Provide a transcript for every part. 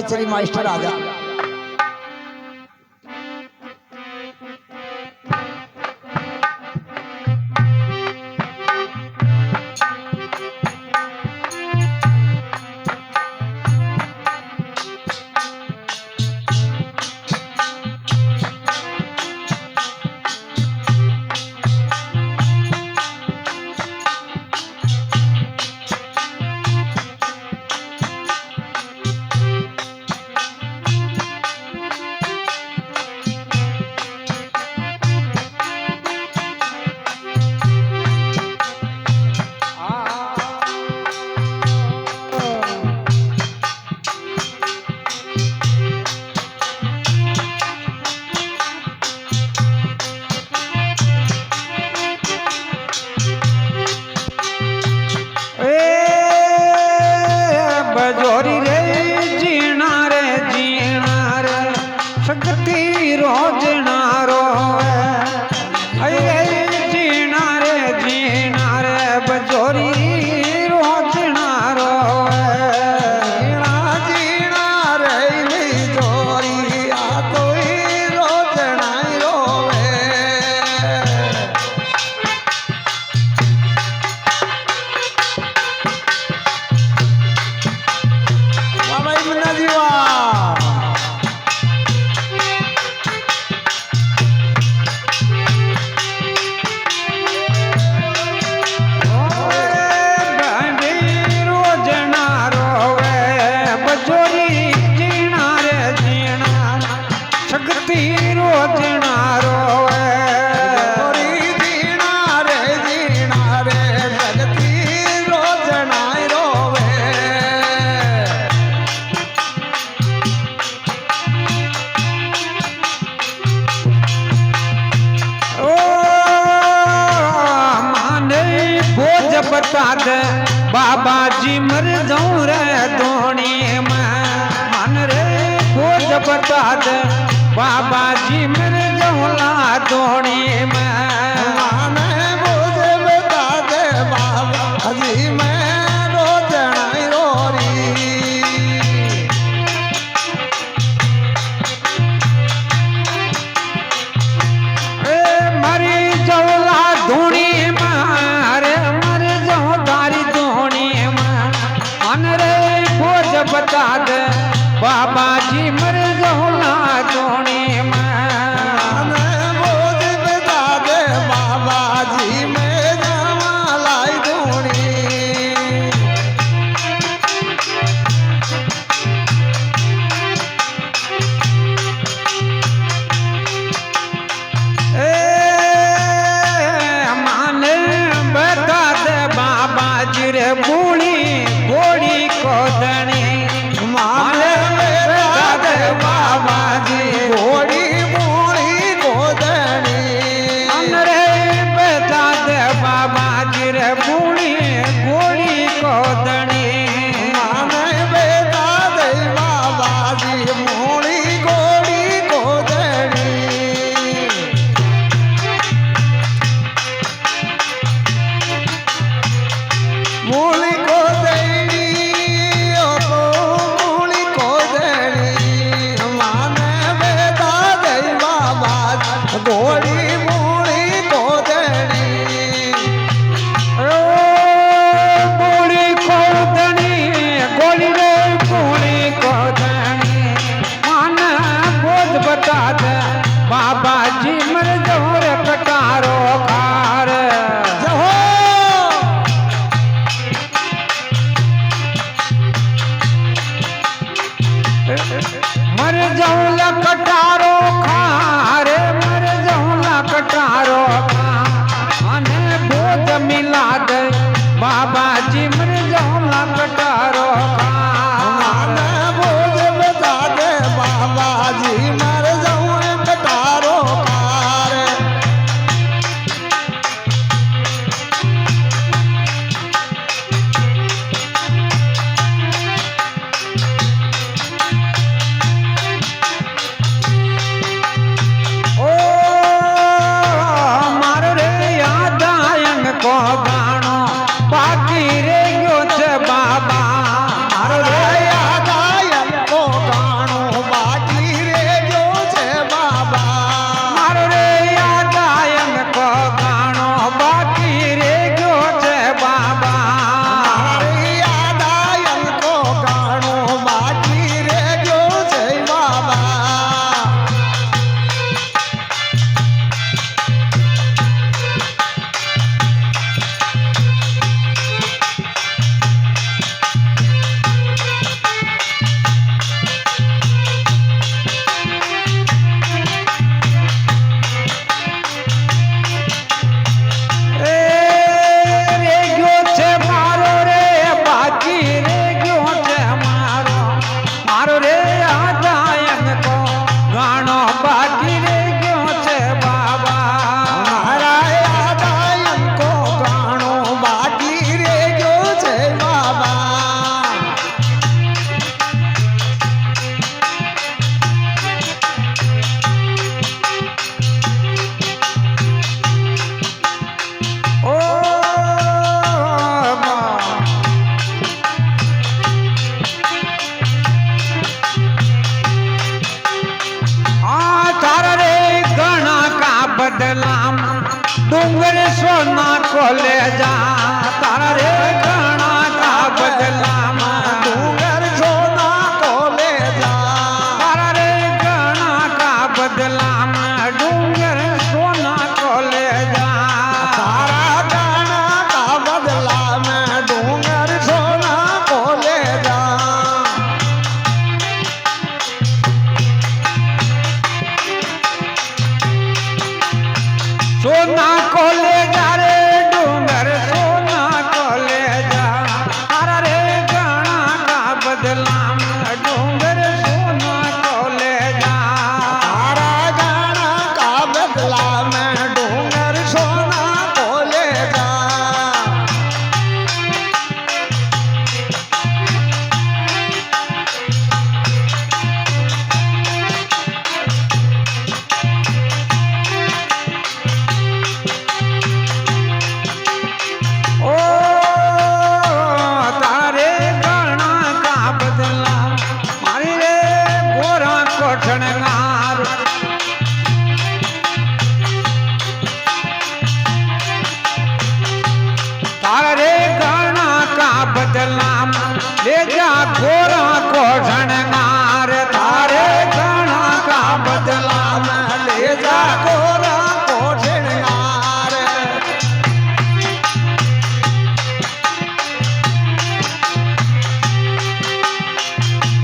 Gayatri master आजा। बता दे बाबा जी मर जाऊं रे धोनी मन रे बोझ बता दे बाबा जी मर जाऊं ला धोनी मन बोझ बता दे बाबा जी मैं रोजना रोरी मरी जौला धोनी बता दे बाबा जी मर जाऊंगा धोनी बोझ बता दे बाबा जी मैं जावा लाई धोनी माने बता दे बाबा जी रे बूढ़ी घोड़ी को धनी बाबा जी घोड़ी बूढ़ी गोदनी रे बता दे बाबा जी रे बूढ़ी घोड़ी गोदनी बेटा दे बाबा जी बूढ़ी घोड़ी गोदनी बूढ़ी गोदनी घोड़ी बूढ़ी गोदनी बूढ़ी गोदनी घोड़ी रे बूढ़ी गोदनी मन बोझ बता दे बाबा जी मर जाऊं रे कटारो खार मर जाऊं ला कटारो खार कटारो आने बोझ मिला दे बाबा जी मर जाऊंगा कटारो बोझ बता दे बाबा जी मर जाऊं कटारो बाकी रे गयो छे बाबा मारो रे याद आयल को કોલે જા તારા રે ઘણા કા બદલામાં ડુંગર સોના કોલે જા તારા રે ઘણા કા બદલામાં ડુંગર સોના કોલે જા તારા ગાના કા બદલા મેં ડુંગર સોના કોલે જા સોના કોલે જા રે ડુંગર સોના કોલે જા તારા રે ઘણા કા બદલામાં ડુંગર સોના કોલે જા તારા ગાના કા બદલા મેં ડુંગર સોના કોલે જા ઓ તારે ઘણા કા બદલા મારી રે ગોરા કોઠણગાર તારા રે ઘણા કા બદલા લે જા ગોરા કોઠણગાર તારે ઘણા કા બદલા મેં લે જા કોરા કોઠણગાર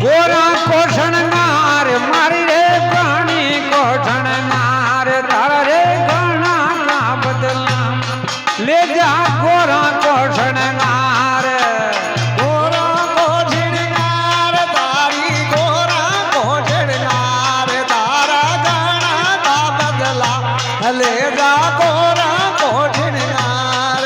ગોરા કોઠણગાર મારી રે ઘણી કોઠણગાર તારા રે ઘણા કા બદલા લે જા ગોરા કોઠણગાર ગોરા કોઠણગાર તારી ગોરા કોઠણગાર તારા ગાના કા બદલા લે જા ગોરા કોઠણગાર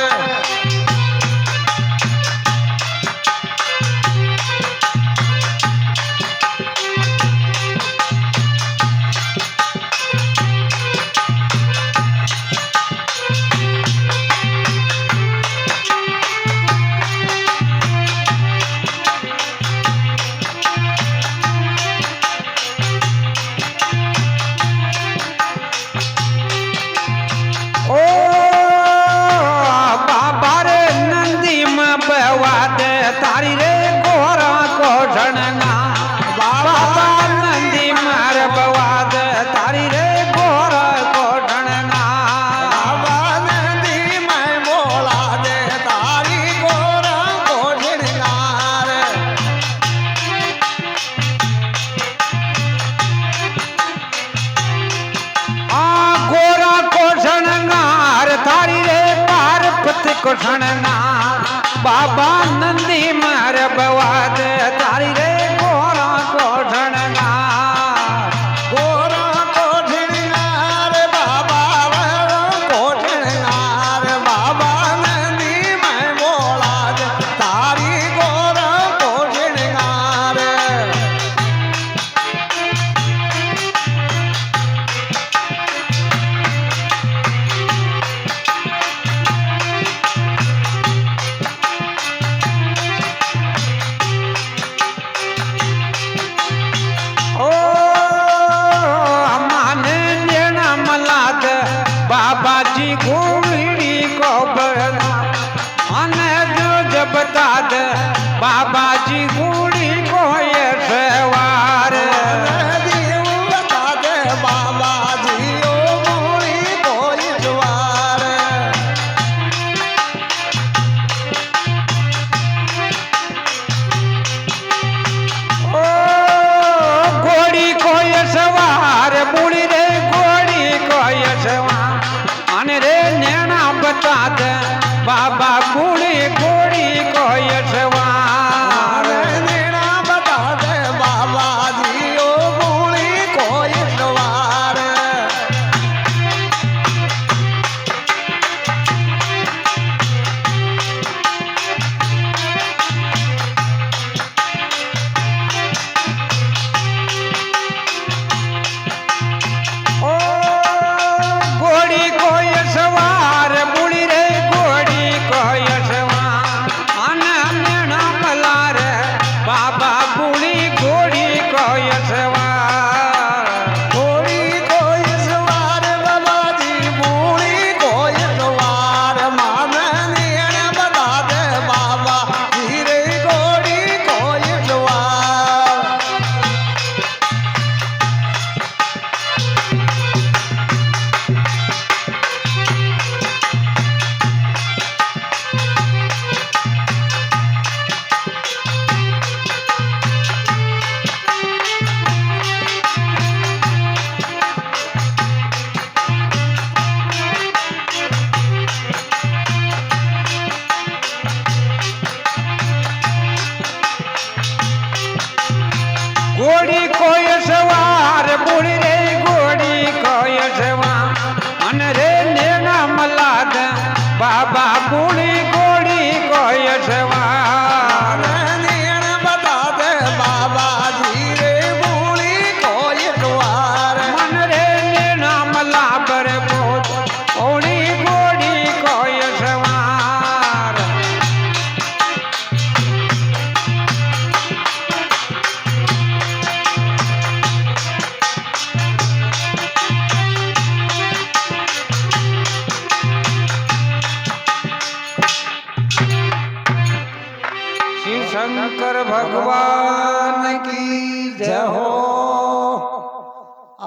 ઓ બાબા રે નંદી માં બવાદ તારી રે ગોરા કોઠણગાર બાબા નંદી માર બવાદ તારી રે ગોરા કોઠણગાર બાબા નંદી મેં બોલા દે તારી ગોરા કોઠણગાર આ ગોરા કોઠણગાર તારી રે પાર્વતી કોઠણગાર બાબા નંદી માર બવાદ તારી રે ગોરા કોઠણગાર ગોરા કોઠણગાર બાબા વરો કોઠણગાર બાબા નંદી મેં બોલા દે તારી ગોરા કોઠણગાર ઓ માને નેણા મલાદ બાબાજી ઘોડી કોબળના અને જો જબતાદ બાબાજી ઘોડી કોય સવાર દીવ બતા દે બાબાજી ઓ મૂળી કોઈ જવાર ઓ ઘોડી કોય સવાર બુડી રે ઘોડી કોય સવાર અને રે નેણા બતાદ બાબા બુડી ઘોડી કોય સવાર નેણા शंकर भगवान की जय हो।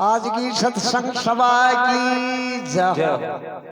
आज की सत्संग सभा की जय हो।